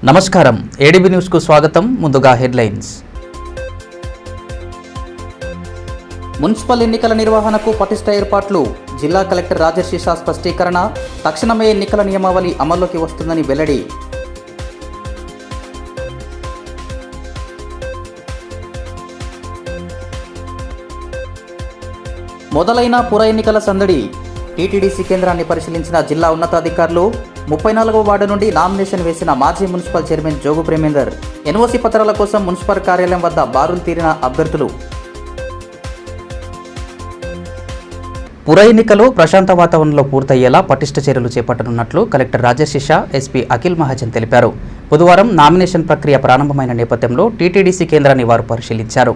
నమస్కారం ADB news కు స్వాగతం. ముందుగా హెడ్లైన్స్. మున్సిపల్ ఎన్నికల నిర్వహణకు పటిష్ట ఏర్పాట్లు. జిల్లా కలెక్టర్ రాజర్షిషా స్పష్టీకరణ. తక్షణమే ఎన్నికల నియమావళి అమల్లోకి వస్తుందని వెల్లడి. మొదలైన పుర ఎన్నికల సందడి. టీటీడీసీ కేంద్రాన్ని పరిశీలించిన జిల్లా ఉన్నతాధికారులు. 34వ వార్డు నుండి నామినేషన్ వేసిన మాజీ municipal chairman Jogu Premender. NOC పత్రాల కోసం మున్సిపల్ కార్యాలయం వద్ద బారులు తీరిన అభ్యర్థులు. పుర ఎన్నికలు ప్రశాంత వాతావరణంలో పూర్తయ్యేలా పటిష్ట చర్యలు చేపట్టనున్నట్లు కలెక్టర్ రాజర్షిషా, ఎస్పీ అఖిల్ మహాజన్ తెలిపారు. బుధవారం నామినేషన్ ప్రక్రియ ప్రారంభమైన నేపథ్యంలో టీటీడీసీ కేంద్రాన్ని వారు పరిశీలించారు.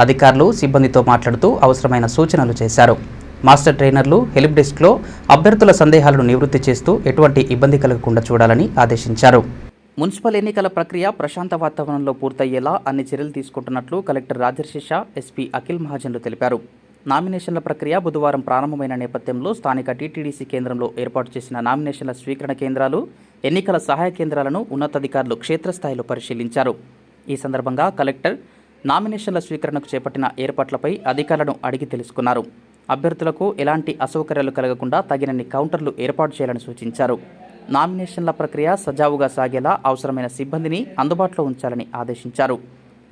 అధికారులు సిబ్బందితో మాట్లాడుతూ అవసరమైన సూచనలు చేశారు. మాస్టర్ ట్రైనర్లు హెల్ప్ డెస్క్లో అభ్యర్థుల సందేహాలను నివృత్తి చేస్తూ ఎటువంటి ఇబ్బంది కలగకుండా చూడాలని ఆదేశించారు. మున్సిపల్ ఎన్నికల ప్రక్రియ ప్రశాంత వాతావరణంలో పూర్తయ్యేలా అన్ని చర్యలు తీసుకుంటున్నట్లు కలెక్టర్ రాజర్షిషా, ఎస్పీ అఖిల్ మహాజన్లు తెలిపారు. నామినేషన్ల ప్రక్రియ బుధవారం ప్రారంభమైన నేపథ్యంలో స్థానిక టీటీడీసీ కేంద్రంలో ఏర్పాటు చేసిన నామినేషన్ల స్వీకరణ కేంద్రాలు, ఎన్నికల సహాయ కేంద్రాలను ఉన్నతాధికారులు క్షేత్రస్థాయిలో పరిశీలించారు. ఈ సందర్భంగా కలెక్టర్ నామినేషన్ల స్వీకరణకు చేపట్టిన ఏర్పాట్లపై అధికారులను అడిగి తెలుసుకున్నారు. అభ్యర్థులకు ఎలాంటి అసౌకర్యాలు కలగకుండా తగినన్ని కౌంటర్లు ఏర్పాటు చేయాలని సూచించారు. నామినేషన్ల ప్రక్రియ సజావుగా సాగేలా అవసరమైన సిబ్బందిని అందుబాటులో ఉంచాలని ఆదేశించారు.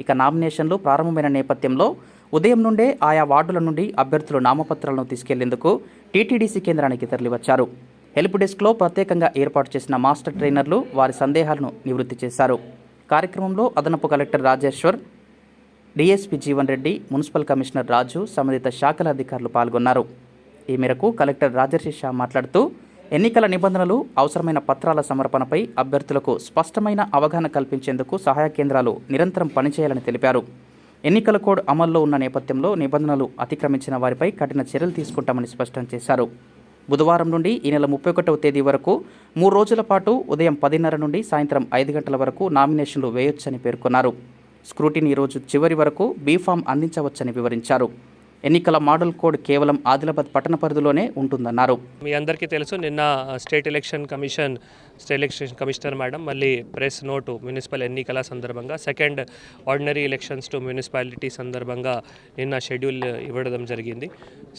ఇక నామినేషన్లు ప్రారంభమైన నేపథ్యంలో ఉదయం నుండే ఆయా వార్డుల నుండి అభ్యర్థులు నామపత్రాలను తీసుకెళ్లేందుకు టీటీడీసీ కేంద్రానికి తరలివచ్చారు. హెల్ప్ డెస్క్లో ప్రత్యేకంగా ఏర్పాటు చేసిన మాస్టర్ ట్రైనర్లు వారి సందేహాలను నివృత్తి చేశారు. కార్యక్రమంలో అదనపు collector Rajeshwar, DSP Jeevan Reddy, municipal commissioner Raju, సంబంధిత శాఖల అధికారులు పాల్గొన్నారు. ఈ మేరకు కలెక్టర్ రాజర్షిషా మాట్లాడుతూ ఎన్నికల నిబంధనలు, అవసరమైన పత్రాల సమర్పణపై అభ్యర్థులకు స్పష్టమైన అవగాహన కల్పించేందుకు సహాయ కేంద్రాలు నిరంతరం పనిచేయాలని తెలిపారు. ఎన్నికల కోడ్ అమల్లో ఉన్న నేపథ్యంలో నిబంధనలు అతిక్రమించిన వారిపై కఠిన చర్యలు తీసుకుంటామని స్పష్టం చేశారు. బుధవారం నుండి ఈ నెల 31వ తేదీ వరకు 3 రోజుల పాటు ఉదయం 10:30 నుండి సాయంత్రం 5 గంటల వరకు నామినేషన్లు వేయొచ్చని పేర్కొన్నారు. స్క్రూటినీ రోజు చివరి వరకు బీఫామ్ అందించవచ్చని వివరించారు. ఎన్నికల మోడల్ కోడ్ కేవలం ఆదిలాబాద్ పట్టణ పరిధిలోనే ఉంటుందన్నారు. మీ అందరికీ తెలుసు, నిన్న స్టేట్ ఎలక్షన్ కమిషనర్ మేడం మళ్ళీ ప్రెస్ నోటు మున్సిపల్ ఎన్నికల సందర్భంగా second ordinary elections to municipality సందర్భంగా నిన్న షెడ్యూల్ ఇవ్వడం జరిగింది.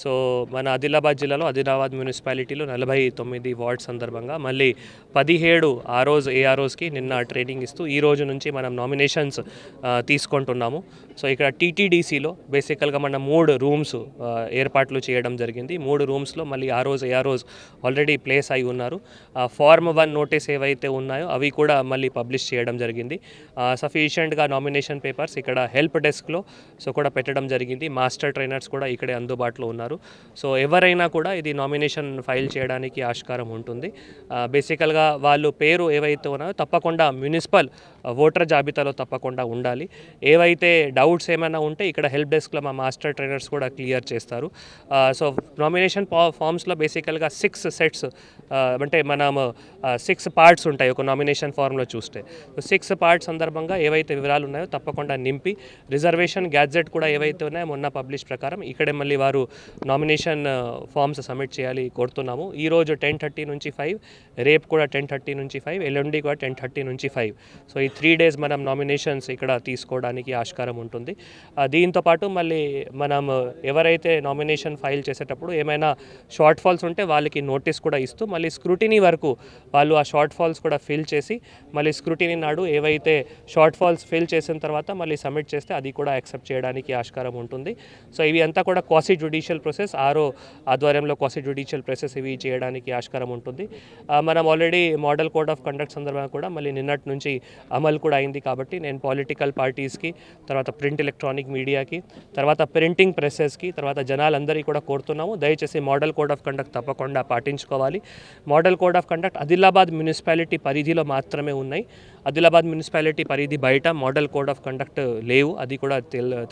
సో మన ఆదిలాబాద్ జిల్లాలో ఆదిలాబాద్ మున్సిపాలిటీలో 49 వార్డ్ సందర్భంగా మళ్ళీ 17 ఏఆర్ఓస్కి నిన్న ట్రైనింగ్ ఇస్తూ ఈ రోజు నుంచి మనం నామినేషన్స్ తీసుకుంటున్నాము. సో ఇక్కడ టీటీడీసీలో బేసికల్గా మనం 3 రూమ్స్ ఏర్పాట్లు చేయడం జరిగింది. 3 రూమ్స్లో మళ్ళీ ఏఆర్ఓస్ ఆల్రెడీ ప్లేస్ అయి ఉన్నారు. ఫార్మ్ 1 నోటీస్ ఏవైతే ఉన్నాయో అవి కూడా మళ్ళీ పబ్లిష్ చేయడం జరిగింది. సఫిషియెంట్గా నామినేషన్ పేపర్స్ ఇక్కడ హెల్ప్ డెస్క్లో కూడా పెట్టడం జరిగింది. మాస్టర్ ట్రైనర్స్ కూడా ఇక్కడే అందుబాటులో ఉన్నారు. సో ఎవరైనా కూడా ఇది నామినేషన్ ఫైల్ చేయడానికి ఆస్కారం ఉంటుంది. బేసికల్గా వాళ్ళు పేరు ఏవైతే ఉన్నాయో తప్పకుండా మున్సిపల్ ఓటర్ జాబితాలో తప్పకుండా ఉండాలి. ఏవైతే డౌట్స్ ఏమైనా ఉంటే ఇక్కడ హెల్ప్ డెస్క్లో మా మాస్టర్ ట్రైనర్స్ కూడా క్లియర్ చేస్తారు. సో నామినేషన్ ఫామ్స్లో బేసికల్గా 6 సెట్స్ అంటే మనం 6 పార్ట్స్ ఉంటాయి ఒక నామినేషన్ ఫామ్లో చూస్తే. 6 పార్ట్స్ సందర్భంగా ఏవైతే వివరాలు ఉన్నాయో తప్పకుండా నింపి రిజర్వేషన్ గ్యాడ్జెట్ కూడా ఏవైతే ఉన్నాయో మొన్న పబ్లిష్ ప్రకారం ఇక్కడే మళ్ళీ వారు నామినేషన్ ఫామ్స్ సబ్మిట్ చేయాలి కోరుతున్నాము. ఈరోజు 10:30 నుంచి 5, రేపు కూడా 10:30 నుంచి 5, ఎల్లుండి కూడా 10:30 నుంచి 5. సో ఈ 3 days మనం నామినేషన్స్ ఇక్కడ తీసుకోవడానికి ఆస్కారం ఉంటుంది. దీంతోపాటు మళ్ళీ మనం ఎవరైతే నామినేషన్ ఫైల్ చేసేటప్పుడు ఏమైనా షార్ట్ ఫాల్స్ ఉంటే వాళ్ళకి నోటీస్ కూడా ఇస్తూ మళ్ళీ స్క్రూటినీ వరకు వాళ్ళు ఆ షార్ట్ ఫాల్స్ కూడా ఫిల్ చేసి మళ్ళీ స్క్రూటినీ నాడు ఏవైతే షార్ట్ ఫాల్స్ ఫిల్ చేసిన తర్వాత మళ్ళీ సబ్మిట్ చేస్తే అది కూడా యాక్సెప్ట్ చేయడానికి ఆస్కారం ఉంటుంది. సో ఇవి అంతా కూడా క్వాసీ జ్యుడిషియల్ ప్రాసెస్, ఆధ్వర్యంలో క్వాసీ జ్యుడిషియల్ ప్రాసెస్ ఇవి చేయడానికి ఆస్కారం ఉంటుంది. మనం already model code of conduct సందర్భంగా కూడా మళ్ళీ నిన్నటి నుంచి అమలు కూడా అయింది. కాబట్టి నేను పొలిటికల్ పార్టీస్కి, తర్వాత ప్రింట్ ఎలక్ట్రానిక్ మీడియాకి, తర్వాత ప్రింటింగ్ ప్రెసెస్కి, తర్వాత జనాలందరికీ కూడా కోరుతున్నాము, దయచేసి మోడల్ కోడ్ ఆఫ్ కండక్ట్ తప్పకుండా పాటించుకోవాలి. Model code of conduct Adilabad municipality పరిధిలో మాత్రమే ఉన్నాయి. ఆదిలాబాద్ మున్సిపాలిటీ పరిధి బయట మోడల్ కోడ్ ఆఫ్ కండక్ట్ లేవు, అది కూడా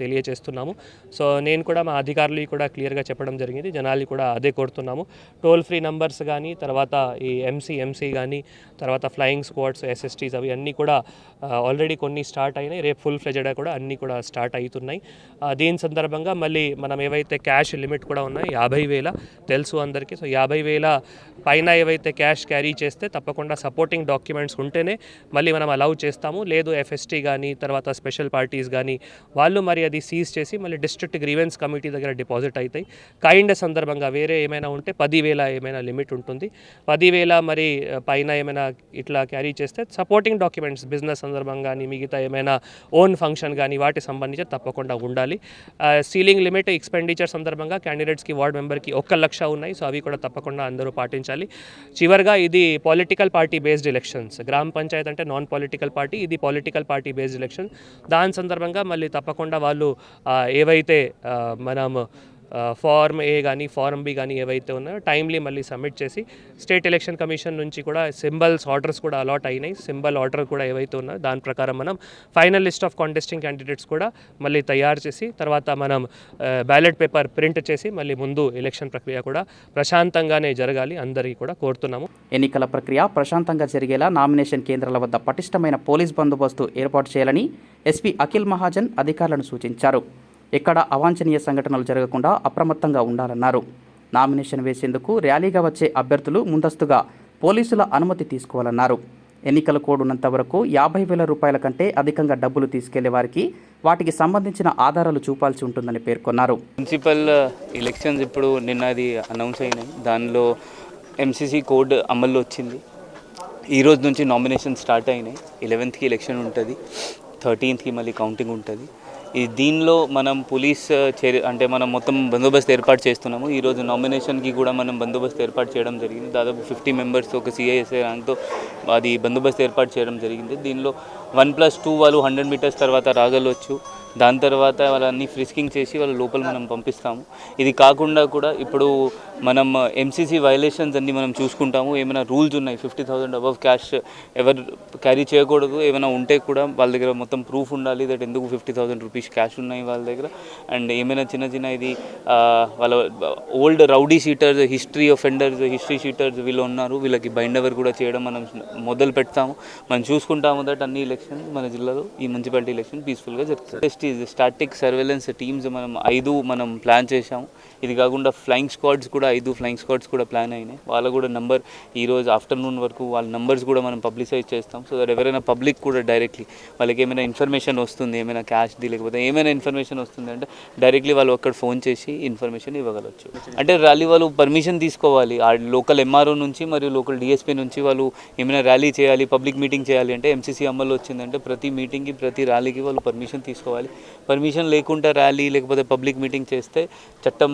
తెలియజేస్తున్నాము. సో నేను కూడా మా అధికారులు కూడా క్లియర్గా చెప్పడం జరిగింది, జనాలు కూడా అదే కోరుతున్నాము. టోల్ ఫ్రీ నంబర్స్ కానీ, తర్వాత ఈ ఎంసీ కానీ, తర్వాత ఫ్లయింగ్ స్క్వాడ్స్, ఎస్ఎస్టీస్ అవి అన్నీ కూడా ఆల్రెడీ కొన్ని స్టార్ట్ అయినాయి. రేపు ఫుల్ ఫ్లెజెడ్ కూడా అన్నీ కూడా స్టార్ట్ అవుతున్నాయి. దీని సందర్భంగా మళ్ళీ మనం ఏవైతే క్యాష్ లిమిట్ కూడా ఉన్నాయి 50,000 తెలుసు అందరికీ. సో 50,000 పైన ఏవైతే క్యాష్ క్యారీ చేస్తే తప్పకుండా సపోర్టింగ్ డాక్యుమెంట్స్ ఉంటేనే మళ్ళీ మనం మనం అలౌ చేస్తాము. లేదు ఎఫ్ఎస్టీ కానీ తర్వాత స్పెషల్ పార్టీస్ కానీ వాళ్ళు మరి అది సీజ్ చేసి మళ్ళీ డిస్ట్రిక్ట్ గ్రీవెన్స్ కమిటీ దగ్గర డిపాజిట్ అవుతాయి. కైండ్ సందర్భంగా వేరే ఏమైనా ఉంటే 10,000 ఏమైనా లిమిట్ ఉంటుంది. 10,000 మరి పైన ఏమైనా ఇట్లా క్యారీ చేస్తే సపోర్టింగ్ డాక్యుమెంట్స్ బిజినెస్ సందర్భంగా కానీ మిగతా ఏమైనా ఓన్ ఫంక్షన్ కానీ వాటి సంబంధించి తప్పకుండా ఉండాలి. సీలింగ్ లిమిట్ ఎక్స్పెండిచర్ సందర్భంగా క్యాండిడేట్స్కి వార్డ్ మెంబర్కి 1,00,000 ఉన్నాయి. సో అవి కూడా తప్పకుండా అందరూ పాటించాలి. చివరిగా ఇది పొలిటికల్ పార్టీ బేస్డ్ ఎలక్షన్స్. గ్రామ పంచాయత్ అంటే నాన్ పొలిటికల్ పార్టీ, ఇది పొలిటికల్ పార్టీ బేస్డ్ ఎలక్షన్. దాని సందర్భంగా మళ్ళీ తప్పకుండా వాళ్ళు ఏవైతే మనం ఫార్మ్ ఏ కానీ ఫార్మ్ బి కానీ ఏవైతే ఉన్నాయో టైమ్లీ మళ్ళీ సబ్మిట్ చేసి స్టేట్ ఎలక్షన్ కమిషన్ నుంచి కూడా సింబల్స్ ఆర్డర్స్ కూడా అలాట్ అయినాయి. సింబల్ ఆర్డర్ కూడా ఏవైతే ఉన్నాయో దాని ప్రకారం మనం final list of contesting candidates కూడా మళ్ళీ తయారు చేసి తర్వాత మనం బ్యాలెట్ పేపర్ ప్రింట్ చేసి మళ్ళీ ముందు ఎలక్షన్ ప్రక్రియ కూడా ప్రశాంతంగానే జరగాలి అందరికీ కూడా కోరుతున్నాము. ఎన్నికల ప్రక్రియ ప్రశాంతంగా జరిగేలా నామినేషన్ కేంద్రాల వద్ద పటిష్టమైన పోలీస్ బందోబస్తు ఏర్పాటు చేయాలని ఎస్పీ అఖిల్ మహాజన్ అధికారులను సూచించారు. ఎక్కడ అవాంఛనీయ సంఘటనలు జరగకుండా అప్రమత్తంగా ఉండాలన్నారు. నామినేషన్ వేసేందుకు ర్యాలీగా వచ్చే అభ్యర్థులు ముందస్తుగా పోలీసుల అనుమతి తీసుకోవాలన్నారు. ఎన్నికల కోడ్ ఉన్నంత వరకు 50,000 రూపాయల కంటే అధికంగా డబ్బులు తీసుకెళ్లే వారికి వాటికి సంబంధించిన ఆధారాలు చూపాల్సి ఉంటుందని పేర్కొన్నారు. మున్సిపల్ ఎలక్షన్స్ ఇప్పుడు నిన్నది అనౌన్స్ అయినాయి. దానిలో ఎంసీసీ కోడ్ అమల్లో వచ్చింది. ఈరోజు నుంచి నామినేషన్ స్టార్ట్ అయినాయి. 11th ఎలక్షన్ ఉంటుంది, 13th మళ్ళీ కౌంటింగ్ ఉంటుంది. దీనిలో మనం పోలీస్ అంటే మనం మొత్తం బందోబస్తు ఏర్పాటు చేస్తున్నాము. ఈరోజు నామినేషన్కి కూడా మనం బందోబస్తు ఏర్పాటు చేయడం జరిగింది. దాదాపు 50 మెంబర్స్ ఒక సిఐఎస్ఐ ర్యాంక్తో అది బందోబస్తు ఏర్పాటు చేయడం జరిగింది. దీనిలో 1+2 వాళ్ళు 100 మీటర్స్ తర్వాత రాగలవచ్చు. దాని తర్వాత వాళ్ళని ఫ్రిస్కింగ్ చేసి వాళ్ళ లోపల మనం పంపిస్తాము. ఇది కాకుండా కూడా ఇప్పుడు మనం ఎంసీసీ వైలేషన్స్ అన్నీ మనం చూసుకుంటాము. ఏమైనా రూల్స్ ఉన్నాయి, 50,000 అబవ్ క్యాష్ ఎవరు క్యారీ చేయకూడదు. ఏమైనా ఉంటే కూడా వాళ్ళ దగ్గర మొత్తం ప్రూఫ్ ఉండాలి దట్ ఎందుకు 50,000 రూపీస్ క్యాష్ ఉన్నాయి వాళ్ళ దగ్గర. అండ్ ఏమైనా చిన్న ఇది వాళ్ళ old rowdy sheeters, history sheeters వీళ్ళు ఉన్నారు, వీళ్ళకి బైండ్ ఓవర్ కూడా చేయడం మనం మొదలు పెడతాము. మనం చూసుకుంటాము దట్ అన్ని ఎలక్షన్ మన జిల్లాలో ఈ మున్సిపాలిటీ ఎలక్షన్ పీస్ఫుల్గా జరుగుతుంది. స్టాటిక్ సర్వేలెన్స్ టీమ్స్ మనం 5 ప్లాన్ చేశాము. ఇది కాకుండా ఫ్లయింగ్ స్క్వాడ్స్ కూడా 5 ఫ్లయింగ్ స్క్వాడ్స్ కూడా ప్లాన్ అయినాయి. వాళ్ళ కూడా నంబర్ ఈరోజు ఆఫ్టర్నూన్ వరకు వాళ్ళ నంబర్స్ కూడా మనం పబ్లిసైజ్ చేస్తాం. సో దట్ ఎవరైనా పబ్లిక్ కూడా డైరెక్ట్లీ వాళ్ళకి ఏమైనా ఇన్ఫర్మేషన్ వస్తుంది, ఏమైనా క్యాష్ది లేకపోతే ఏమైనా ఇన్ఫర్మేషన్ వస్తుంది అంటే డైరెక్ట్లీ వాళ్ళు అక్కడ ఫోన్ చేసి ఇన్ఫర్మేషన్ ఇవ్వగలవచ్చు. అంటే ర్యాలీ వాళ్ళు పర్మిషన్ తీసుకోవాలి. ఆ లోకల్ ఎంఆర్ఓ నుంచి మరియు లోకల్ డిఎస్పీ నుంచి వాళ్ళు ఏమైనా ర్యాలీ చేయాలి, పబ్లిక్ మీటింగ్ చేయాలి అంటే ఎంసీసీ అమల్లో వచ్చిందంటే ప్రతి మీటింగ్కి ప్రతి ర్యాలీకి వాళ్ళు పర్మిషన్ తీసుకోవాలి. పర్మిషన్ లేకుండా ర్యాలీ లేకపోతే పబ్లిక్ మీటింగ్ చేస్తే చట్టం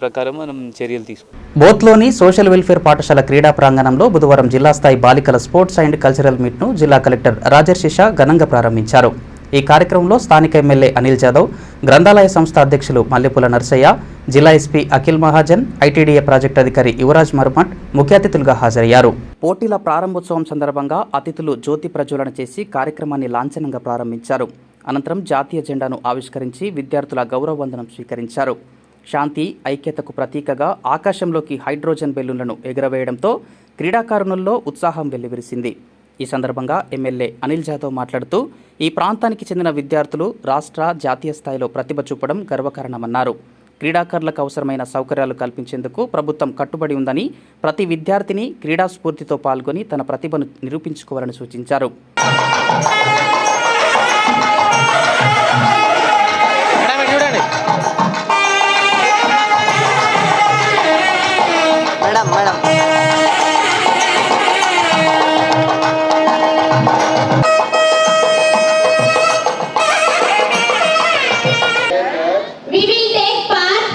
ప్రకారం మనం చర్యలు తీసుకుంటాం. బోత్లోని సోషల్ వెల్ఫేర్ పాఠశాల క్రీడా ప్రాంగణంలో బుధవారం జిల్లా స్థాయి బాలికల స్పోర్ట్స్ అండ్ కల్చరల్ మీట్ను జిల్లా కలెక్టర్ రాజర్షిష ఘనంగా ప్రారంభించారు. ఈ కార్యక్రమంలో స్థానిక ఎమ్మెల్యే అనిల్ జాదవ్, గ్రంథాలయ సంస్థ అధ్యక్షులు మల్లెపూల నర్సయ్య, జిల్లా SP Akhil Mahajan, ITDA project అధికారి యువరాజ్ మర్మట్ ముఖ్య అతిథులుగా హాజరయ్యారు. పోటీల ప్రారంభోత్సవం సందర్భంగా అతిథులు జ్యోతి ప్రజ్వలన చేసి కార్యక్రమాన్ని లాంఛనంగా ప్రారంభించారు. అనంతరం జాతీయ జెండాను ఆవిష్కరించి విద్యార్థుల గౌరవ వందనం స్వీకరించారు. శాంతి, ఐక్యతకు ప్రతీకగా ఆకాశంలోకి హైడ్రోజన్ బెలూన్లను ఎగురవేయడంతో క్రీడాకారుణుల్లో ఉత్సాహం వెల్లివిరిసింది. ఈ సందర్భంగా ఎమ్మెల్యే అనిల్ జాదవ్ మాట్లాడుతూ ఈ ప్రాంతానికి చెందిన విద్యార్థులు రాష్ట్ర, జాతీయ స్థాయిలో ప్రతిభ చూపడం గర్వకారణమన్నారు. క్రీడాకారులకు అవసరమైన సౌకర్యాలు కల్పించేందుకు ప్రభుత్వం కట్టుబడి ఉందని, ప్రతి విద్యార్థిని క్రీడా స్ఫూర్తితో పాల్గొని తన ప్రతిభను నిరూపించుకోవాలని సూచించారు.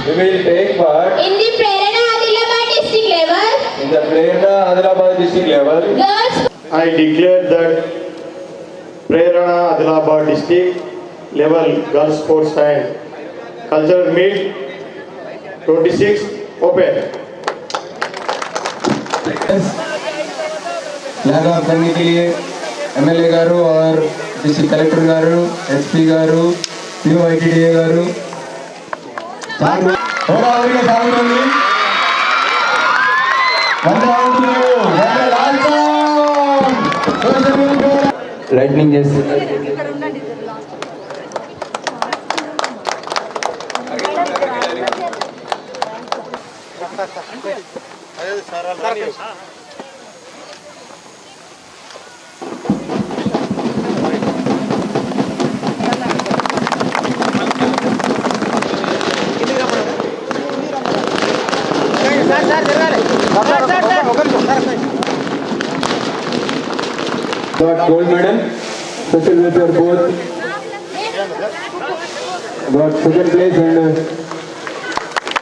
We will take part in the Prerana Adilabad district level. Girls. I declare that Prerana Adilabad district level girls sports and cultural meet 26 open. Flag of करने के लिए एमएलए गारू और डिस्ट्रिक्ट कलेक्टर गारू, एसपी गारू, पीओ आईटीडीए गारू lightning చేసి gold medal. Social welfare both got second place and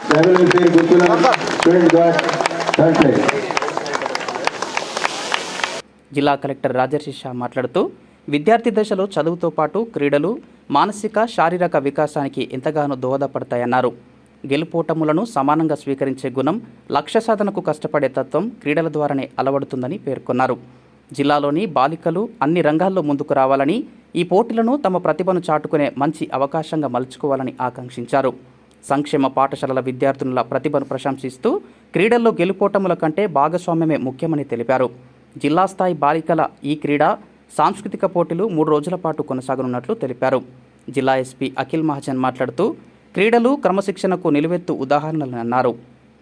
tribal welfare Gurukulam student got third place. జిల్లా collector రాజర్షి షా మాట్లాడుతూ విద్యార్థి దశలో చదువుతో పాటు క్రీడలు మానసిక శారీరక వికాసానికి ఎంతగానో దోహదపడతాయన్నారు. గెలుపోటములను సమానంగా స్వీకరించే గుణం, లక్ష్య సాధనకు కష్టపడే తత్వం క్రీడల ద్వారానే అలవడుతుందని పేర్కొన్నారు. జిల్లాలోని బాలికలు అన్ని రంగాల్లో ముందుకు రావాలని, ఈ పోటీలను తమ ప్రతిభను చాటుకునే మంచి అవకాశంగా మలుచుకోవాలని ఆకాంక్షించారు. సంక్షేమ పాఠశాలల విద్యార్థినుల ప్రతిభను ప్రశంసిస్తూ క్రీడల్లో గెలుపోటముల కంటే భాగస్వామ్యమే ముఖ్యమని తెలిపారు. జిల్లా స్థాయి బాలికల ఈ క్రీడా సాంస్కృతిక పోటీలు 3 రోజుల పాటు కొనసాగనున్నట్లు తెలిపారు. జిల్లా ఎస్పీ అఖిల్ మహాజన్ మాట్లాడుతూ క్రీడలు క్రమశిక్షణకు నిలువెత్తు ఉదాహరణలని అన్నారు.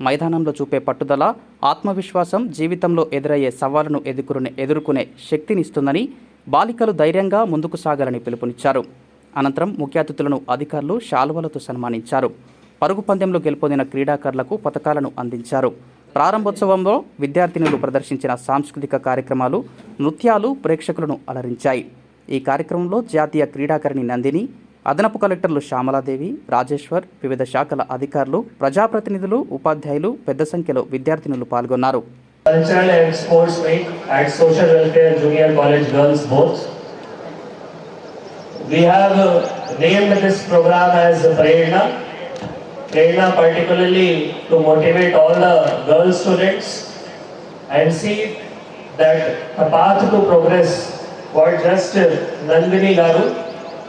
మైదానంలో చూపే పట్టుదల, ఆత్మవిశ్వాసం జీవితంలో ఎదురయ్యే సవాళ్లను ఎదుర్కొనే శక్తినిస్తుందని, బాలికలు ధైర్యంగా ముందుకు సాగాలని పిలుపునిచ్చారు. అనంతరం ముఖ్య అతిథులను అధికారులు శాలువలతో సన్మానించారు. పరుగు పందెంలో గెలుపొందిన క్రీడాకారులకు పతకాలను అందించారు. ప్రారంభోత్సవంలో విద్యార్థినులు ప్రదర్శించిన సాంస్కృతిక కార్యక్రమాలు, నృత్యాలు ప్రేక్షకులను అలరించాయి. ఈ కార్యక్రమంలో జాతీయ క్రీడాకారిణి నందిని, అదనపు కలెక్టర్లు శ్యామలాదేవి, రాజేశ్వర్, వివిధ శాఖల అధికారులు, ప్రజాప్రతినిధులు, ఉపాధ్యాయులు పెద్ద సంఖ్యలో విద్యార్థినులు పాల్గొన్నారు. Cultural and sports meet at Social Welfare Junior College Girls both. We have named this program as Prerna particularly to motivate all the girl students and see that the path to progress what just Nandini Garu,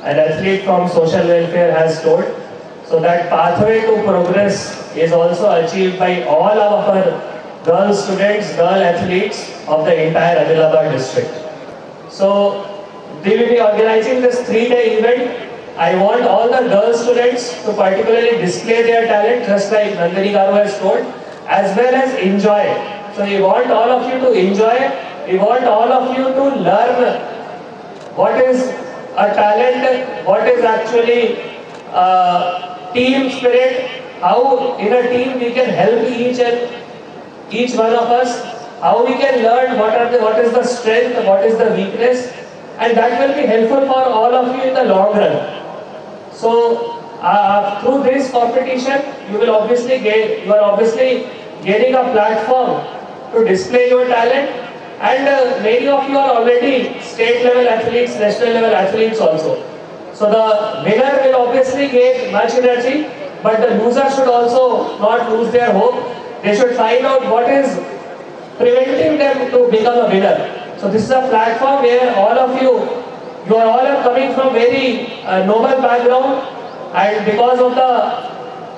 an athlete from Social Welfare, has told. So that pathway to progress is also achieved by all of our girl students, girl athletes of the entire Adilabad district. So they will be organizing this 3-day event. I want all the girl students to particularly display their talent just like Nandini Garu has told, as well as enjoy. So we want all of you to enjoy. We want all of you to learn what is a talent, what is actually team spirit, how in a team we can help each one of us, how we can learn what is the strength, what is the weakness, and that will be helpful for all of you in the long run. So through this competition, you are obviously getting a platform to display your talent, and many of you are already state level athletes, national level athletes also. So the winner will obviously gain much energy, but the loser should also not lose their hope. They should find out what is preventing them to become a winner. So this is a platform where all of you are all coming from very noble background, and because of the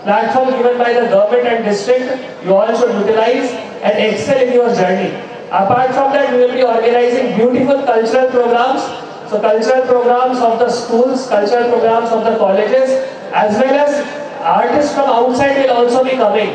platform given by the government and district, you all should utilize and excel in your journey. Apart from that, we will be organizing beautiful cultural programs. So cultural programs of the schools, cultural programs of the colleges, as well as artists from outside will also be coming.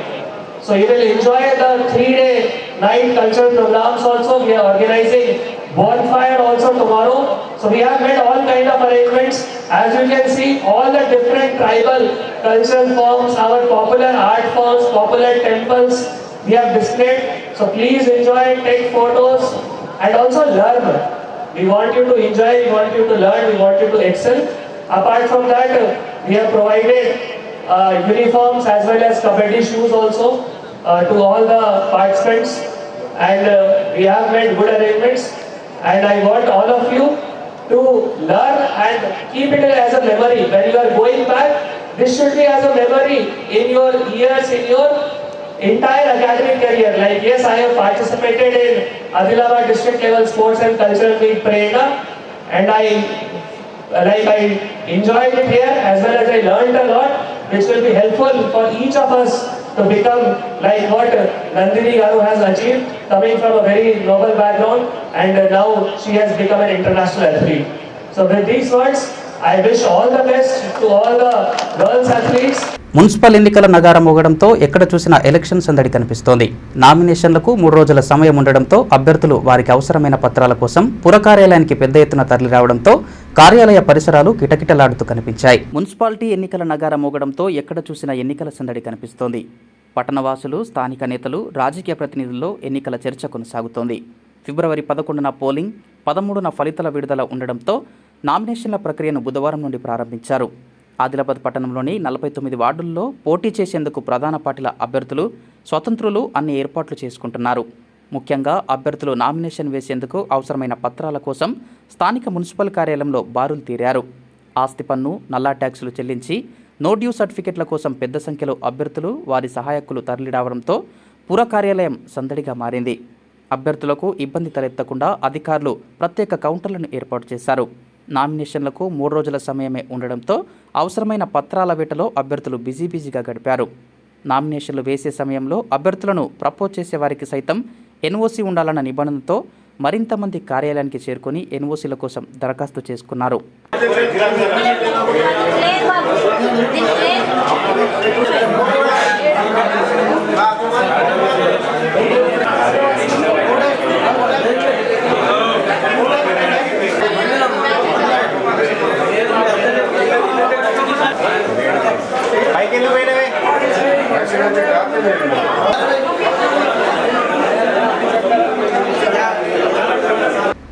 So you will enjoy the 3-day night cultural programs also. We are organizing bonfire also tomorrow. So we have made all kind of arrangements. As you can see, all the different tribal cultural forms, our popular art forms, popular temples, we have displayed. So please enjoy, take photos, and also learn. We want you to enjoy, we want you to learn, we want you to excel. Apart from that, we have provided uniforms as well as kabaddi shoes also to all the participants, and we have made good arrangements, and I want all of you to learn and keep it as a memory. When you are going back, this should be as a memory in your years, in your entire academic career. Like, yes, I have participated in Adilabad district level sports and cultural meet Prerna, and I enjoyed it here as well as I learned a lot, which will be helpful for each of us to become like what Nandini Garu has achieved, coming from a very noble background, and now she has become an international athlete. So with these words, I wish all the best to all the girls athletes. Municipal ఎన్నికల నగారం మోగడంతో ఎక్కడ చూసినా election సందడి కనిపిస్తోంది. నామినేషన్లకు 3 రోజుల సమయం ఉండడంతో అభ్యర్థులు వారికి అవసరమైన పత్రాల కోసం పుర కార్యాలయానికి పెద్ద ఎత్తున తరలి రావడంతో కార్యాలయ పరిసరాలు కిటకిటలాడుతూ కనిపించాయి. మున్సిపాలిటీ ఎన్నికల నగారం మోగడంతో ఎక్కడ చూసినా ఎన్నికల సందడి కనిపిస్తోంది. పట్టణవాసులు, స్థానిక నేతలు, రాజకీయ ప్రతినిధుల్లో ఎన్నికల చర్చ కొనసాగుతోంది. ఫిబ్రవరి 11న పోలింగ్, 13న ఫలితాల విడుదల ఉండడంతో నామినేషన్ల ప్రక్రియను బుధవారం నుండి ప్రారంభించారు. ఆదిలాబాద్ పట్టణంలోని 49 వార్డుల్లో పోటీ చేసేందుకు ప్రధాన పార్టీల అభ్యర్థులు, స్వతంత్రులు అన్ని ఏర్పాట్లు చేసుకుంటున్నారు. ముఖ్యంగా అభ్యర్థులు నామినేషన్ వేసేందుకు అవసరమైన పత్రాల కోసం స్థానిక మున్సిపల్ కార్యాలయంలో బారులు తీరారు. ఆస్తి పన్ను, నల్లా ట్యాక్సులు చెల్లించి నో డ్యూ సర్టిఫికెట్ల కోసం పెద్ద సంఖ్యలో అభ్యర్థులు, వారి సహాయకులు తరలిరావడంతో పుర కార్యాలయం సందడిగా మారింది. అభ్యర్థులకు ఇబ్బంది తలెత్తకుండా అధికారులు ప్రత్యేక కౌంటర్లను ఏర్పాటు చేశారు. నామినేషన్లకు 3 రోజుల సమయమే ఉండడంతో అవసరమైన పత్రాల వేటలో అభ్యర్థులు బిజీగా గడిపారు. నామినేషన్లు వేసే సమయంలో అభ్యర్థులను ప్రపోజ్ చేసే వారికి సైతం ఎన్ఓసీ ఉండాలన్న నిబంధనతో మరింత మంది కార్యాలయానికి చేరుకొని ఎన్ఓసీల కోసం దరఖాస్తు చేసుకున్నారు.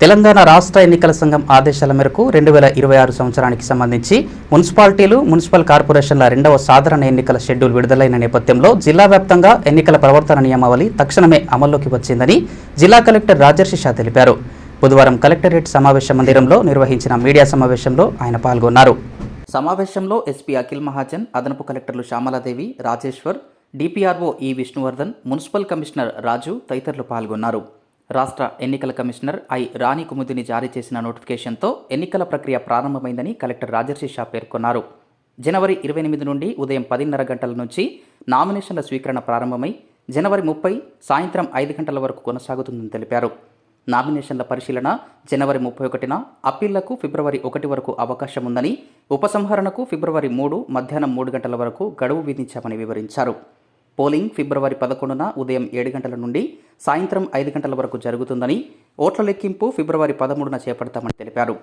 తెలంగాణ రాష్ట్ర ఎన్నికల సంఘం ఆదేశాల మేరకు 2026 సంవత్సరానికి సంబంధించి మున్సిపాలిటీలు, మున్సిపల్ కార్పొరేషన్ల 2వ సాధారణ ఎన్నికల షెడ్యూల్ విడుదలైన నేపథ్యంలో జిల్లా వ్యాప్తంగా ఎన్నికల ప్రవర్తన నియమావళి తక్షణమే అమల్లోకి వచ్చిందని జిల్లా కలెక్టర్ రాజర్షి షా తెలిపారు. బుధవారం కలెక్టరేట్ సమావేశ మందిరంలో నిర్వహించిన మీడియా సమావేశంలో ఆయన పాల్గొన్నారు. సమావేశంలో ఎస్పీ అఖిల్ మహాజన్, అదనపు కలెక్టర్లు శ్యామలాదేవి, రాజేశ్వర్, డిపిఆర్ఓ ఈ విష్ణువర్ధన్, మున్సిపల్ కమిషనర్ రాజు తదితరులు పాల్గొన్నారు. రాష్ట్ర ఎన్నికల కమిషనర్ ఐ రాణి కుముదిని జారీ చేసిన నోటిఫికేషన్తో ఎన్నికల ప్రక్రియ ప్రారంభమైందని కలెక్టర్ రాజర్షి షా పేర్కొన్నారు. జనవరి 28 నుండి ఉదయం 10:30 గంటల నుంచి నామినేషన్ల స్వీకరణ ప్రారంభమై జనవరి 30 సాయంత్రం 5 గంటల వరకు కొనసాగుతుందని తెలిపారు. నామినేషన్ల పరిశీలన జనవరి 31న, అప్పీళ్లకు ఫిబ్రవరి 1 వరకు అవకాశం ఉందని, ఉపసంహరణకు ఫిబ్రవరి 3 మధ్యాహ్నం 3 గంటల వరకు గడువు విధించామని వివరించారు. పోలింగ్ ఫిబ్రవరి 11న ఉదయం 7 గంటల నుండి సాయంత్రం 5 గంటల వరకు జరుగుతుందని, ఓట్ల లెక్కింపు ఫిబ్రవరి 13న చేపడతామని తెలిపారు.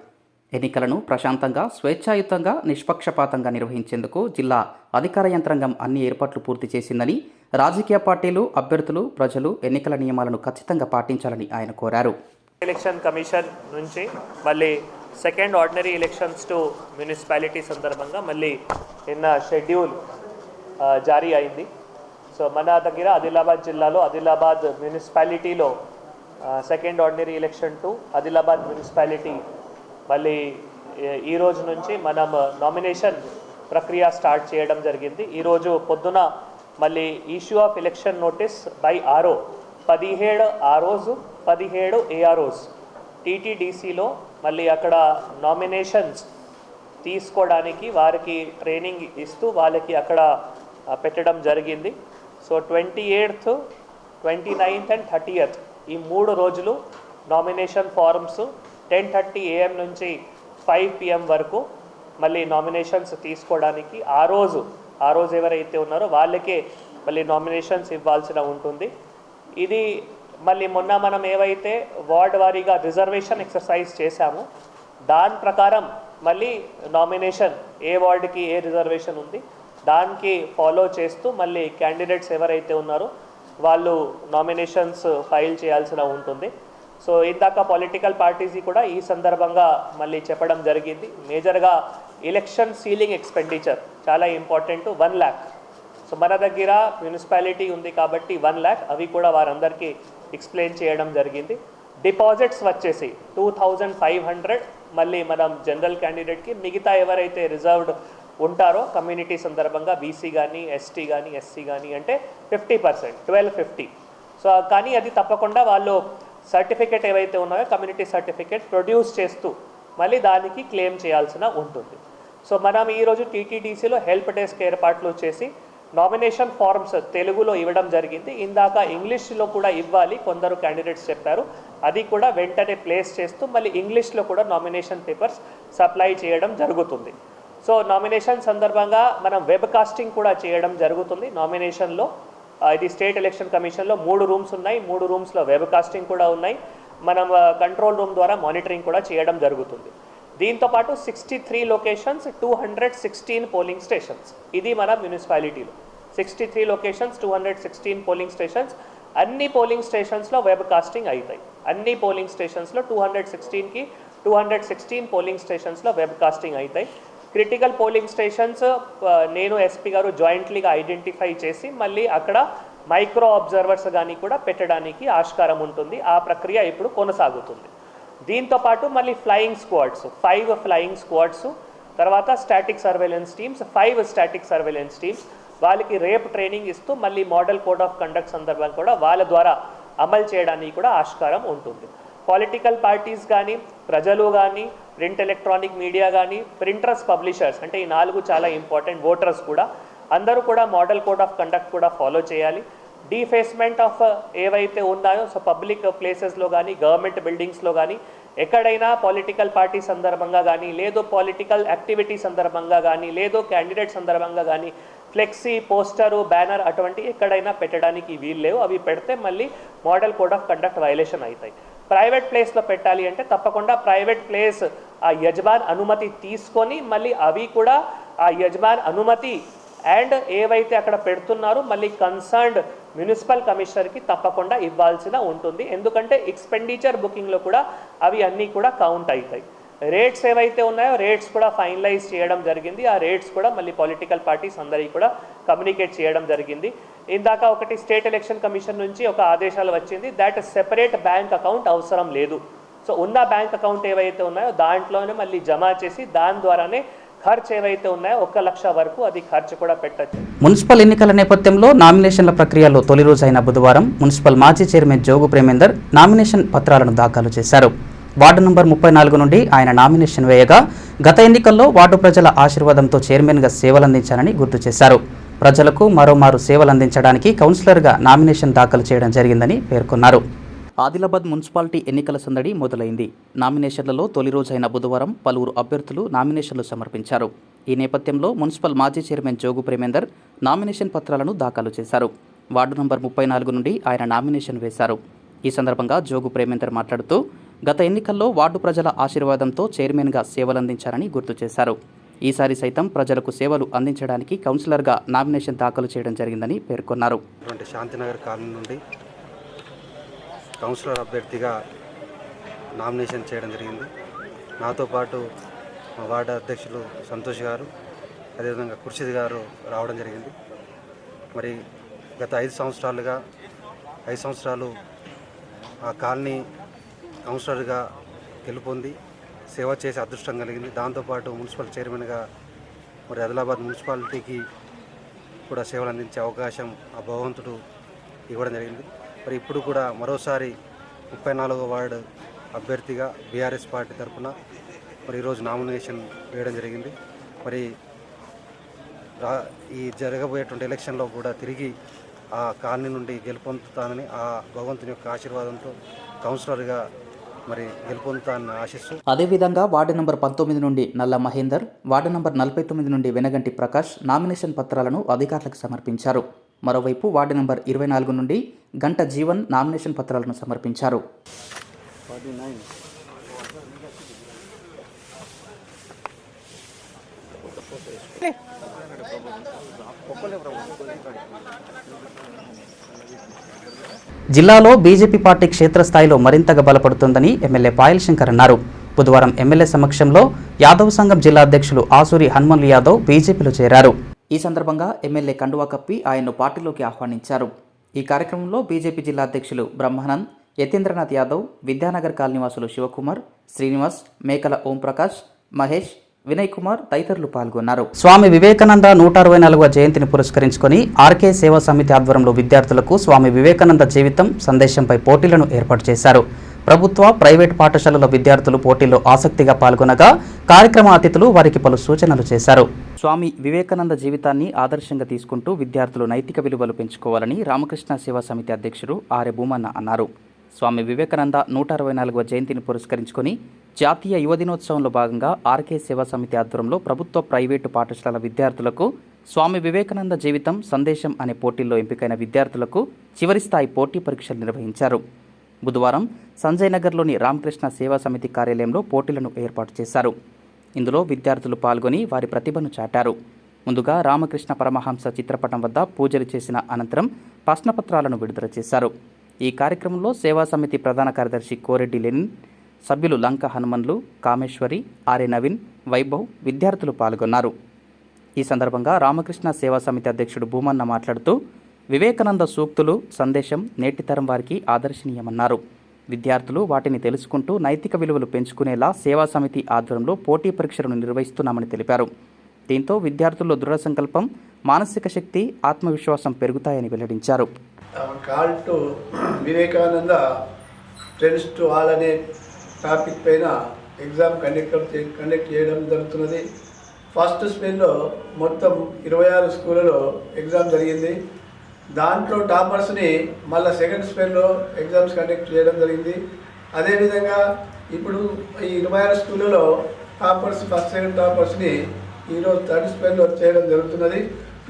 ఎన్నికలను ప్రశాంతంగా, స్వేచ్ఛాయుతంగా, నిష్పక్షపాతంగా నిర్వహించేందుకు జిల్లా అధికార యంత్రాంగం అన్ని ఏర్పాట్లు పూర్తి చేసిందని, రాజకీయ పార్టీలు, అభ్యర్థులు, ప్రజలు ఎన్నికల నియమాలను ఖచ్చితంగా పాటించాలని ఆయన కోరారు. ఎలక్షన్ కమిషన్ నుంచి మళ్ళీ second ordinary elections to municipality సందర్భంగా మళ్ళీ నిన్న షెడ్యూల్ జారీ అయింది. సో మన దగ్గర ఆదిలాబాద్ జిల్లాలో ఆదిలాబాద్ మున్సిపాలిటీలో second ordinary election to Adilabad municipality మళ్ళీ ఈ రోజు నుంచి మనం నామినేషన్ ప్రక్రియ స్టార్ట్ చేయడం జరిగింది. ఈరోజు పొద్దున మళ్ళీ issue of election notice by RO 17 AROs టీటీడీసీలో మళ్ళీ అక్కడ నామినేషన్స్ తీసుకోవడానికి వారికి ట్రైనింగ్ ఇస్తూ వాళ్ళకి అక్కడ పెట్టడం జరిగింది. So 28th, 29th and 30th ఈ 3 రోజులు నామినేషన్ ఫారమ్స్ 10:30 AM నుంచి 5 PM వరకు మళ్ళీ నామినేషన్స్ తీసుకోవడానికి ఆ రోజు ఎవరైతే ఉన్నారో వాళ్ళకే మళ్ళీ నామినేషన్స్ ఇవ్వాల్సిన ఉంటుంది. ఇది మళ్ళీ మొన్న మనం ఏవైతే వార్డ్ వారీగా రిజర్వేషన్ ఎక్సర్సైజ్ చేశామో దాని ప్రకారం మళ్ళీ నామినేషన్ ఏ వార్డుకి ఏ రిజర్వేషన్ ఉంది దానికి ఫాలో చేస్తూ మళ్ళీ క్యాండిడేట్స్ ఎవరైతే ఉన్నారో వాళ్ళు నామినేషన్స్ ఫైల్ చేయాల్సిన ఉంటుంది. సో ఇందాక పొలిటికల్ పార్టీస్ కూడా ఈ సందర్భంగా మళ్ళీ చెప్పడం జరిగింది. మేజర్గా ఎలక్షన్ సీలింగ్ ఎక్స్పెండిచర్ చాలా ఇంపార్టెంట్, 1 lakh. సో మన దగ్గర మున్సిపాలిటీ ఉంది కాబట్టి 1 lakh అవి కూడా వారందరికీ ఎక్స్ప్లెయిన్ చేయడం జరిగింది. డిపాజిట్స్ వచ్చేసి 2500 మళ్ళీ మనం జనరల్ క్యాండిడేట్కి, మిగతా ఎవరైతే రిజర్వ్డ్ ఉంటారో కమ్యూనిటీ సందర్భంగా బీసీ కానీ, ఎస్టీ కానీ, ఎస్సీ కానీ అంటే 50%, 1250. సో కానీ అది తప్పకుండా వాళ్ళు సర్టిఫికేట్ ఏవైతే ఉన్నాయో కమ్యూనిటీ సర్టిఫికేట్ ప్రొడ్యూస్ చేస్తూ మళ్ళీ దానికి క్లెయిమ్ చేయాల్సిన ఉంటుంది. సో మనం ఈరోజు టీటీడీసీలో హెల్ప్ డెస్క్ ఏర్పాట్లు చేసి నామినేషన్ ఫార్మ్స్ తెలుగులో ఇవ్వడం జరిగింది. ఇందాక ఇంగ్లీష్లో కూడా ఇవ్వాలి కొందరు క్యాండిడేట్స్ చెప్పారు, అది కూడా వెంటనే ప్లేస్ చేస్తూ మళ్ళీ ఇంగ్లీష్లో కూడా నామినేషన్ పేపర్స్ సప్లై చేయడం జరుగుతుంది. సో నామినేషన్ సందర్భంగా మనం వెబ్ కాస్టింగ్ కూడా చేయడం జరుగుతుంది. నామినేషన్లో ఇది స్టేట్ ఎలక్షన్ కమిషన్లో 3 రూమ్స్ ఉన్నాయి, 3 రూమ్స్లో వెబ్ కాస్టింగ్ కూడా ఉన్నాయి. మనం కంట్రోల్ రూమ్ ద్వారా మానిటరింగ్ కూడా చేయడం జరుగుతుంది. దీంతోపాటు 63 లొకేషన్స్, 216 పోలింగ్ స్టేషన్స్, ఇది మన మున్సిపాలిటీలో 63 లొకేషన్స్, 216 పోలింగ్ స్టేషన్స్ అన్ని పోలింగ్ స్టేషన్స్లో వెబ్ కాస్టింగ్ అవుతాయి. అన్ని పోలింగ్ స్టేషన్స్లో 216 పోలింగ్ స్టేషన్స్లో వెబ్ కాస్టింగ్ అవుతాయి. క్రిటికల్ పోలింగ్ స్టేషన్స్ నేను ఎస్పీ గారు జాయింట్లీగా ఐడెంటిఫై చేసి మళ్ళీ అక్కడ మైక్రో అబ్జర్వర్స్ కానీ కూడా పెట్టడానికి ఆస్కారం ఉంటుంది. ఆ ప్రక్రియ ఇప్పుడు కొనసాగుతుంది. దీంతోపాటు మళ్ళీ ఫ్లయింగ్ స్క్వాడ్స్ 5 ఫ్లయింగ్ స్క్వాడ్స్, తర్వాత static surveillance teams 5 static surveillance teams వాళ్ళకి రేపు ట్రైనింగ్ ఇస్తూ మళ్ళీ మోడల్ కోడ్ ఆఫ్ కండక్ట్ సందర్భంగా కూడా వాళ్ళ ద్వారా అమలు చేయడానికి కూడా ఆస్కారం ఉంటుంది. పొలిటికల్ పార్టీస్ కానీ, ప్రజలు కానీ, ప్రింట్ ఎలక్ట్రానిక్ మీడియా కానీ, ప్రింటర్స్, పబ్లిషర్స్ అంటే ఈ 4 చాలా ఇంపార్టెంట్, ఓటర్స్ కూడా అందరూ కూడా మోడల్ కోడ్ ఆఫ్ కండక్ట్ కూడా ఫాలో చేయాలి. డీఫేస్మెంట్ ఆఫ్ ఏవైతే ఉన్నాయో సో పబ్లిక్ ప్లేసెస్లో కానీ, గవర్నమెంట్ బిల్డింగ్స్లో కానీ ఎక్కడైనా పొలిటికల్ పార్టీ సందర్భంగా కానీ, లేదు పొలిటికల్ యాక్టివిటీ సందర్భంగా కానీ, లేదు క్యాండిడేట్ సందర్భంగా కానీ ఫ్లెక్సీ, పోస్టరు, బ్యానర్ అటువంటి ఎక్కడైనా పెట్టడానికి వీలు లేవు. అవి పెడితే మళ్ళీ model code of conduct violation అవుతాయి. ప్రైవేట్ ప్లేస్లో పెట్టాలి అంటే తప్పకుండా ప్రైవేట్ ప్లేస్ ఆ యజమాన్ అనుమతి తీసుకొని మళ్ళీ అవి కూడా ఆ యజమాన్ అనుమతి అండ్ ఏవైతే అక్కడ పెడుతున్నారో మళ్ళీ కన్సర్న్డ్ మున్సిపల్ కమిషనర్కి తప్పకుండా ఇవ్వాల్సిన ఉంటుంది. ఎందుకంటే ఎక్స్పెండిచర్ బుకింగ్లో కూడా అవి అన్నీ కూడా కౌంట్ అవుతాయి. రేట్స్ ఏవైతే ఉన్నాయో రేట్స్ కూడా ఫైనలైజ్ చేయడం జరిగింది. ఆ రేట్స్ కూడా మళ్ళీ పొలిటికల్ పార్టీస్ అందరికీ కూడా కమ్యూనికేట్ చేయడం జరిగింది. ఇందాక ఒకటి స్టేట్ ఎలక్షన్ కమిషన్ నుంచి ఒక ఆదేశాలు వచ్చింది దట్ సెపరేట్ బ్యాంక్ అకౌంట్ అవసరం లేదు. సో ఉన్న బ్యాంక్ అకౌంట్ ఏవైతే ఉన్నాయో దాంట్లోనే మళ్ళీ జమ చేసి దాని ద్వారానే ఖర్చు ఏవైతే ఉన్నాయో 1 లక్ష వరకు అది ఖర్చు కూడా పెట్టచ్చు. మున్సిపల్ ఎన్నికల నేపథ్యంలో నామినేషన్ల ప్రక్రియలో తొలి రోజైన బుధవారం మున్సిపల్ మాజీ చైర్మన్ జోగు ప్రేమేందర్ నామినేషన్ పత్రాలను దాఖలు చేశారు. వార్డు నంబర్ 34 నుండి ఆయన నామినేషన్ వేయగా గత ఎన్నికల్లో వార్డు ప్రజల ఆశీర్వాదంతో చైర్మన్గా సేవలందించానని గుర్తు చేశారు. ప్రజలకు మరోమారు సేవలందించడానికి కౌన్సిలర్గా నామినేషన్ దాఖలు చేయడం జరిగిందని పేర్కొన్నారు. ఆదిలాబాద్ మున్సిపాలిటీ ఎన్నికల సందడి మొదలైంది. నామినేషన్లలో తొలి రోజైన బుధవారం పలువురు అభ్యర్థులు నామినేషన్లు సమర్పించారు. ఈ నేపథ్యంలో మున్సిపల్ మాజీ చైర్మన్ జోగు ప్రేమేందర్ నామినేషన్ పత్రాలను దాఖలు చేశారు. వార్డు నంబర్ 34 నుండి ఆయన నామినేషన్ వేశారు. ఈ సందర్భంగా జోగు ప్రేమేందర్ మాట్లాడుతూ గత ఎన్నికల్లో వార్డు ప్రజల ఆశీర్వాదంతో చైర్మన్గా సేవలందించారని గుర్తు చేశారు. ఈసారి సైతం ప్రజలకు సేవలు అందించడానికి కౌన్సిలర్గా నామినేషన్ దాఖలు చేయడం జరిగిందని పేర్కొన్నారు. శాంతినగర్ కాలనీ నుండి కౌన్సిలర్ అభ్యర్థిగా నామినేషన్ చేయడం జరిగింది. నాతో పాటు మా వార్డు అధ్యక్షులు సంతోష్ గారు, అదేవిధంగా ఖుర్షీద్ గారు రావడం జరిగింది. మరి గత 5 సంవత్సరాలు ఆ కాలనీ కౌన్సిలర్గా గెలుపొంది సేవ చేసే అదృష్టం కలిగింది. దాంతోపాటు మున్సిపల్ చైర్మన్గా మరి ఆదిలాబాద్ మున్సిపాలిటీకి కూడా సేవలు అందించే అవకాశం ఆ భగవంతుడు ఇవ్వడం జరిగింది. మరి ఇప్పుడు కూడా మరోసారి 34వ వార్డు అభ్యర్థిగా బీఆర్ఎస్ పార్టీ తరఫున మరి ఈరోజు నామినేషన్ వేయడం జరిగింది. మరి ఈ జరగబోయేటువంటి ఎలక్షన్లో కూడా తిరిగి ఆ కాలనీ నుండి గెలుపొందుతానని ఆ భగవంతుని యొక్క ఆశీర్వాదంతో కౌన్సిలర్గా మరి గెలుపొందుతానని ఆశిస్తూ అదేవిధంగా వార్డు నంబర్ 19 నుండి నల్ల మహేందర్, వార్డు నంబర్ 49 నుండి వెనగంటి ప్రకాష్ నామినేషన్ పత్రాలను అధికారులకు సమర్పించారు. మరోవైపు వార్డు నంబర్ 24 నుండి గంట జీవన్ నామినేషన్ పత్రాలను సమర్పించారు. జిల్లాలో బీజేపీ పార్టీ క్షేత్రస్థాయిలో మరింతగా బలపడుతుందని ఎమ్మెల్యే పాయల్ శంకర్ అన్నారు. బుధవారం ఎమ్మెల్యే సమక్షంలో యాదవ్ సంఘం జిల్లా అధ్యక్షులు ఆసూరి హనుమన్లు యాదవ్ బీజేపీలో చేరారు. ఈ సందర్భంగా ఎమ్మెల్యే కండువా కప్పి ఆయన్ను పార్టీలోకి ఆహ్వానించారు. ఈ కార్యక్రమంలో బీజేపీ జిల్లా అధ్యక్షులు బ్రహ్మానంద్, యతీంద్రనాథ్ యాదవ్, విద్యానగర్ కాలనీవాసులు శివకుమార్, శ్రీనివాస్, మేకల ఓంప్రకాష్, మహేష్, వినయ్ కుమార్ తదితరులు పాల్గొన్నారు. స్వామి వివేకానంద 164వ జయంతిని పురస్కరించుకొని ఆర్కే సేవా సమితి ఆధ్వర్యంలో విద్యార్థులకు స్వామి వివేకానంద జీవితం సందేశంపై పోటీలను ఏర్పాటు చేశారు. ప్రభుత్వ, ప్రైవేట్ పాఠశాలల విద్యార్థులు పోటీల్లో ఆసక్తిగా పాల్గొనగా కార్యక్రమ అతిథులు వారికి పలు సూచనలు చేశారు. స్వామి వివేకానంద జీవితాన్ని ఆదర్శంగా తీసుకుంటూ విద్యార్థులు నైతిక విలువలు పెంచుకోవాలని రామకృష్ణ సేవా సమితి అధ్యక్షుడు ఆర్ఏ భూమన్న అన్నారు. స్వామి వివేకానంద 164వ జయంతిని పురస్కరించుకొని జాతీయ యువ దినోత్సవంలో భాగంగా ఆర్కే సేవా సమితి ఆధ్వర్యంలో ప్రభుత్వ, ప్రైవేటు పాఠశాలల విద్యార్థులకు స్వామి వివేకానంద జీవితం సందేశం అనే పోటీల్లో ఎంపికైన విద్యార్థులకు చివరి స్థాయి పోటీ పరీక్షలు నిర్వహించారు. బుధవారం సంజయ్ నగర్లోని రామకృష్ణ సేవా సమితి కార్యాలయంలో పోటీలను ఏర్పాటు చేశారు. ఇందులో విద్యార్థులు పాల్గొని వారి ప్రతిభను చాటారు. ముందుగా రామకృష్ణ పరమహంస చిత్రపటం వద్ద పూజలు చేసిన అనంతరం ప్రశ్నపత్రాలను విడుదల చేశారు. ఈ కార్యక్రమంలో సేవా సమితి ప్రధాన కార్యదర్శి కోరెడ్డి లెనిన్, సభ్యులు లంక హనుమన్లు, కామేశ్వరి, ఆర్ఏ నవీన్, వైభవ్, విద్యార్థులు పాల్గొన్నారు. ఈ సందర్భంగా రామకృష్ణ సేవా సమితి అధ్యక్షుడు భూమన్న మాట్లాడుతూ వివేకానంద సూక్తులు సందేశం నేటి తరం వారికి ఆదర్శనీయమన్నారు. విద్యార్థులు వాటిని తెలుసుకుంటూ నైతిక విలువలు పెంచుకునేలా సేవా సమితి ఆధ్వర్యంలో పోటీ పరీక్షలను నిర్వహిస్తున్నామని తెలిపారు. దీంతో విద్యార్థుల్లో దృఢ సంకల్పం, మానసిక శక్తి, ఆత్మవిశ్వాసం పెరుగుతాయని వెల్లడించారు. Call to Vivekananda friends to all అనే టాపిక్ పైన ఎగ్జామ్ కండక్ట్ చేయడం జరుగుతున్నది. ఫస్ట్ స్పెల్లో మొత్తం 26 స్కూళ్ళలో ఎగ్జామ్ జరిగింది. దాంట్లో టాపర్స్ని మళ్ళీ సెకండ్ స్పెల్లో ఎగ్జామ్స్ కండక్ట్ చేయడం జరిగింది. అదేవిధంగా ఇప్పుడు ఈ 26 స్కూళ్ళలో టాపర్స్ ఫస్ట్ సెకండ్ టాపర్స్ని ఈరోజు థర్డ్ స్పెల్లో చేయడం జరుగుతున్నది.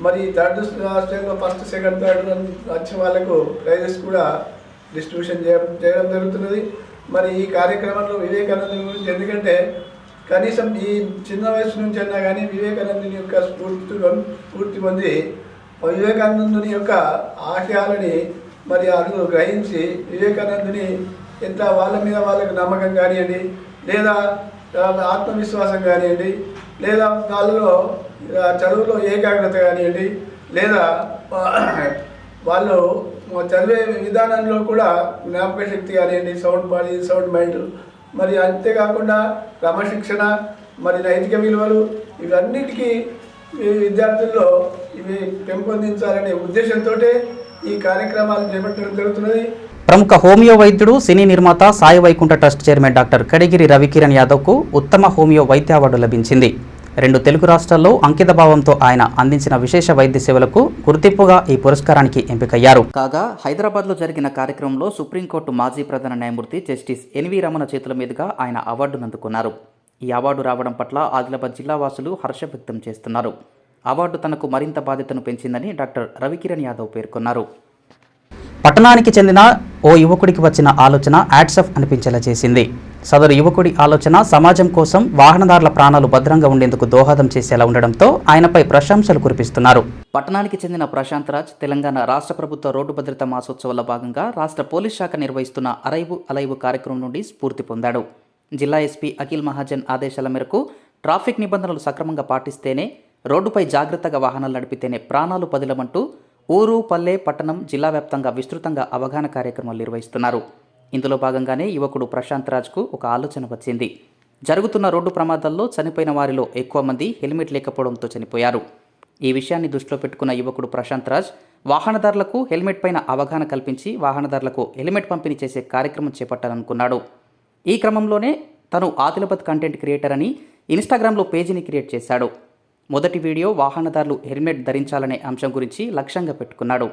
మరి థర్డ్ స్పెల్లో ఫస్ట్ సెకండ్ థర్డ్ వచ్చిన వాళ్ళకు ప్రైజెస్ కూడా డిస్ట్రిబ్యూషన్ చేయడం జరుగుతున్నది. మరి ఈ కార్యక్రమంలో వివేకానంద గురించి, ఎందుకంటే కనీసం ఈ చిన్న వయసు నుంచి అన్నా కానీ వివేకానందుని యొక్క స్ఫూర్తి పొంది వివేకానందుని యొక్క ఆశయాలని మరి అందులో గ్రహించి వివేకానందుని ఎంత వాళ్ళ మీద వాళ్ళకు నమ్మకం కానివ్వండి, లేదా ఆత్మవిశ్వాసం కానివ్వండి, లేదా వాళ్ళలో చదువులో ఏకాగ్రత కానివ్వండి, లేదా వాళ్ళు చదివే విధానంలో కూడా జ్ఞాపక శక్తి కానివ్వండి, సౌండ్ బాడీ, సౌండ్ మైండ్, మరి అంతేకాకుండా క్రమశిక్షణ, మరి నైతిక విలువలు, ఇవన్నిటికీ విద్యార్థుల్లో ఇవి పెంపొందించాలనే ఉద్దేశంతో ఈ కార్యక్రమాలు చేపట్టడం జరుగుతున్నది. ప్రముఖ హోమియో వైద్యుడు, సినీ నిర్మాత Sai Vaikuntha trust chairman doctor Kadigiri Ravikiran యాదవ్కు ఉత్తమ హోమియో వైద్య అవార్డు లభించింది. 2 తెలుగు రాష్ట్రాల్లో అంకిత భావంతో ఆయన అందించిన విశేష వైద్య సేవలకు గుర్తింపుగా ఈ పురస్కారానికి ఎంపికయ్యారు. కాగా హైదరాబాద్లో జరిగిన కార్యక్రమంలో సుప్రీంకోర్టు మాజీ ప్రధాన న్యాయమూర్తి జస్టిస్ ఎన్వి రమణ చేతుల మీదుగా ఆయన అవార్డును అందుకున్నారు. ఈ అవార్డు రావడం పట్ల ఆదిలాబాద్ జిల్లా వాసులు హర్షం వ్యక్తం చేస్తున్నారు. అవార్డు తనకు మరింత బాధ్యతను పెంచిందని డాక్టర్ రవికిరణ్ యాదవ్ పేర్కొన్నారు. పట్టణానికి చెందిన ఓ యువకుడికి వచ్చిన ఆలోచన యాడ్సఫ్ అనిపించేలా చేసింది. సదరు యువకుడి ఆలోచన సమాజం కోసం వాహనదారుల ప్రాణాలు భద్రంగా ఉండేందుకు దోహదం చేసేలా ఉండడంతో ఆయనపై ప్రశంసలు కురిపిస్తున్నారు. పట్టణానికి చెందిన ప్రశాంత్ రాజ్ తెలంగాణ రాష్ట్ర ప్రభుత్వ రోడ్డు భద్రతా మాసోత్సవాల భాగంగా రాష్ట్ర పోలీస్ శాఖ నిర్వహిస్తున్న అరైవు అలైవు కార్యక్రమం నుండి స్ఫూర్తి పొందాడు. జిల్లా ఎస్పీ అఖిల్ మహాజన్ ఆదేశాల మేరకు ట్రాఫిక్ నిబంధనలు సక్రమంగా పాటిస్తేనే, రోడ్డుపై జాగ్రత్తగా వాహనాలు నడిపితేనే ప్రాణాలు పదిలమంటూ ఊరు, పల్లె, పట్టణం, జిల్లా వ్యాప్తంగా విస్తృతంగా అవగాహన కార్యక్రమాలు నిర్వహిస్తున్నారు. ఇందులో భాగంగానే యువకుడు ప్రశాంత్ రాజ్కు ఒక ఆలోచన వచ్చింది. జరుగుతున్న రోడ్డు ప్రమాదాల్లో చనిపోయిన వారిలో ఎక్కువ మంది హెల్మెట్ లేకపోవడంతో చనిపోయారు. ఈ విషయాన్ని దృష్టిలో పెట్టుకున్న యువకుడు ప్రశాంత్ రాజ్ వాహనదారులకు హెల్మెట్ పైన అవగాహన కల్పించి వాహనదారులకు హెల్మెట్ పంపిణీ చేసే కార్యక్రమం చేపట్టాలనుకున్నాడు. ఈ క్రమంలోనే తను ఆదిలాబాద్ కంటెంట్ క్రియేటర్ అని ఇన్స్టాగ్రామ్లో పేజీని క్రియేట్ చేశాడు. మొదటి వీడియో వాహనదారులు హెల్మెట్ ధరించాలనే అంశం గురించి లక్ష్యంగా పెట్టుకున్నాడు.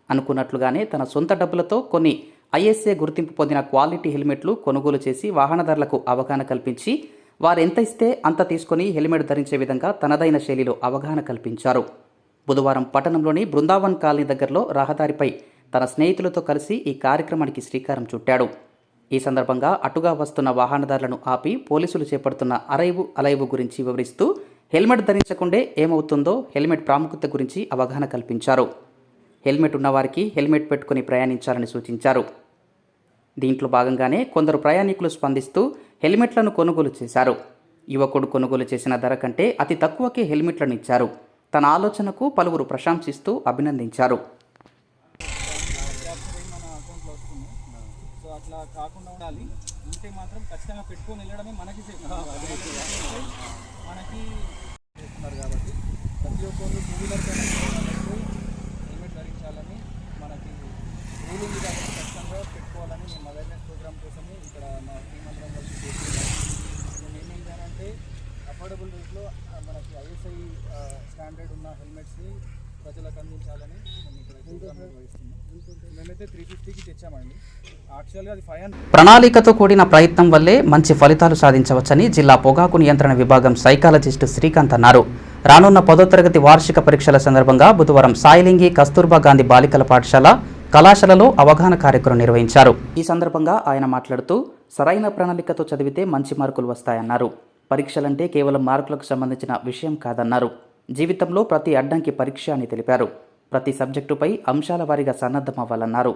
అనుకున్నట్లుగానే తన సొంత డబ్బులతో కొన్ని ఐఎస్ఏ గుర్తింపు పొందిన క్వాలిటీ హెల్మెట్లు కొనుగోలు చేసి వాహనదారులకు అవగాహన కల్పించి వారెంత ఇస్తే అంత తీసుకొని హెల్మెట్ ధరించే విధంగా తనదైన శైలిలో అవగాహన కల్పించారు. బుధవారం పట్టణంలోని బృందావన్ కాలనీ దగ్గరలో రహదారిపై తన స్నేహితులతో కలిసి ఈ కార్యక్రమానికి శ్రీకారం చుట్టాడు. ఈ సందర్భంగా అటుగా వస్తున్న వాహనదారులను ఆపి పోలీసులు చేపడుతున్న అరైవు అలైవు గురించి వివరిస్తూ హెల్మెట్ ధరించకుండే ఏమవుతుందో, హెల్మెట్ ప్రాముఖ్యత గురించి అవగాహన కల్పించారు. హెల్మెట్ ఉన్నవారికి హెల్మెట్ పెట్టుకుని ప్రయాణించాలని సూచించారు. దీంట్లో భాగంగానే కొందరు ప్రయాణికులు స్పందిస్తూ హెల్మెట్లను కొనుగోలు చేశారు. యువకుడు కొనుగోలు చేసిన ధర కంటే అతి తక్కువకే హెల్మెట్లను ఇచ్చారు. తన ఆలోచనకు పలువురు ప్రశంసిస్తూ అభినందించారు. అట్లా కాకుండా ఉండాలి. ఉంటే మాత్రం ఖచ్చితంగా పెట్టుకొని వెళ్ళడమే మనకి చేస్తున్నారు కాబట్టి ప్రతి ఒక్కరు టూ వీలర్ పైన హెల్మెట్ ధరించాలని మనకి రూల్ ఉంది కాబట్టి ఖచ్చితంగా పెట్టుకోవాలని మేము అవేర్నెస్ ప్రోగ్రామ్ కోసము ఇక్కడ మా టీం అందరం కలిసి చేస్తున్నాం. మేము ఏం చేయాలంటే అఫోర్డబుల్ రేట్లో మనకి ఐఎస్ఐ స్టాండర్డ్ ఉన్న హెల్మెట్స్ని ప్రజలకు అందించాలని మేము ఇక్కడ ప్రోగ్రామ్ నిర్వహిస్తున్నాం. మేమైతే 350కి తెచ్చామండి. యాక్చువల్గా అది 500. ప్రణాళికతో కూడిన ప్రయత్నం వల్లే మంచి ఫలితాలు సాధించవచ్చని జిల్లా పొగాకు నియంత్రణ విభాగం సైకాలజిస్టు శ్రీకాంత్ అన్నారు. రానున్న 10వ తరగతి వార్షిక పరీక్షల సందర్భంగా బుధవారం సాయిలింగి కస్తూర్బా గాంధీ బాలికల పాఠశాల కళాశాలలో అవగాహన కార్యక్రమం నిర్వహించారు. ఈ సందర్భంగా ఆయన మాట్లాడుతూ సరైన ప్రణాళికతో చదివితే మంచి మార్కులు వస్తాయన్నారు. పరీక్షలంటే కేవలం మార్కులకు సంబంధించిన విషయం కాదన్నారు. జీవితంలో ప్రతి అడ్డంకి పరీక్ష అని తెలిపారు. ప్రతి సబ్జెక్టుపై అంశాల వారీగా సన్నద్ధమవ్వాలన్నారు.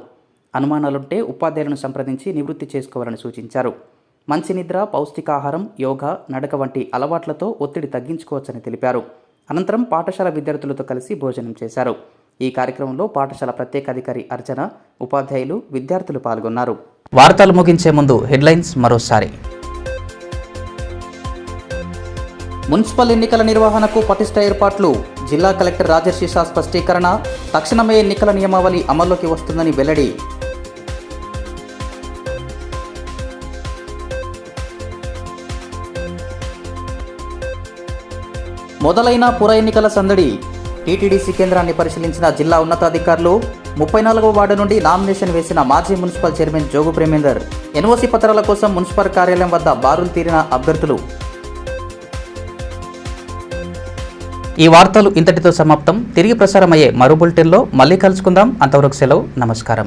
అనుమానాలుంటే ఉపాధ్యాయులను సంప్రదించి నివృత్తి చేసుకోవాలని సూచించారు. మంచి నిద్ర, పౌష్టికాహారం, యోగా, నడక వంటి అలవాట్లతో ఒత్తిడి తగ్గించుకోవచ్చని తెలిపారు. అనంతరం పాఠశాల విద్యార్థులతో కలిసి భోజనం చేశారు. ఈ కార్యక్రమంలో పాఠశాల ప్రత్యేకాధికారి అర్చన, ఉపాధ్యాయులు, విద్యార్థులు పాల్గొన్నారు. వార్తలు ముగించే ముందు హెడ్లైన్స్ మరోసారి. మున్సిపల్ ఎన్నికల నిర్వహణకు పటిష్ట ఏర్పాట్లు. జిల్లా కలెక్టర్ రాజర్షిషా స్పష్టీకరణ. తక్షణమే ఎన్నికల నియమావళి అమల్లోకి వస్తుందని వెల్లడి. మొదలైన పుర ఎన్నికల సందడి. టీటీడీసీ కేంద్రాన్ని పరిశీలించిన జిల్లా ఉన్నతాధికారులు. 34వ వార్డు నుండి నామినేషన్ వేసిన మాజీ municipal chairman Jogu Premender. NOC పత్రాల కోసం మున్సిపల్ కార్యాలయం వద్ద బారులు తీరిన అభ్యర్థులు. ఈ వార్తలు ఇంతటితో సమాప్తం. తిరిగి ప్రసారమయ్యే మరో బులెటిన్లో మళ్ళీ కలుసుకుందాం. అంతవరకు సెలవు. నమస్కారం.